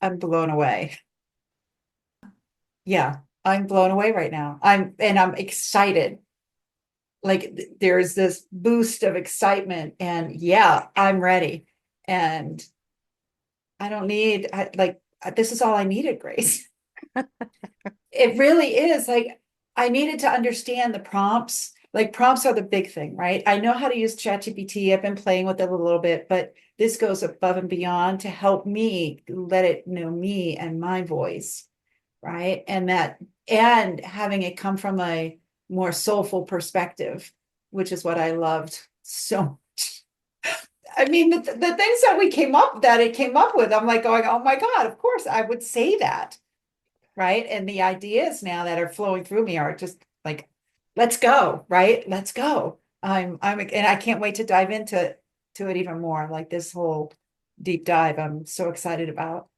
I'm blown away. Yeah, I'm blown away right now. I'm excited. Like there's this boost of excitement and yeah, I'm ready. And I don't need this is all I needed, Grace. It really is like I needed to understand the prompts. Like prompts are the big thing, right? I know how to use ChatGPT. I've been playing with it a little bit, but this goes above and beyond to help me let it know me and my voice, right? And having it come from a more soulful perspective, which is what I loved so much. I mean, the things that it came up with, I'm like going, oh my God, of course I would say that, right? And the ideas now that are flowing through me are just like, let's go, right? Let's go. And I can't wait to dive into it even more. Like this whole deep dive, I'm so excited about.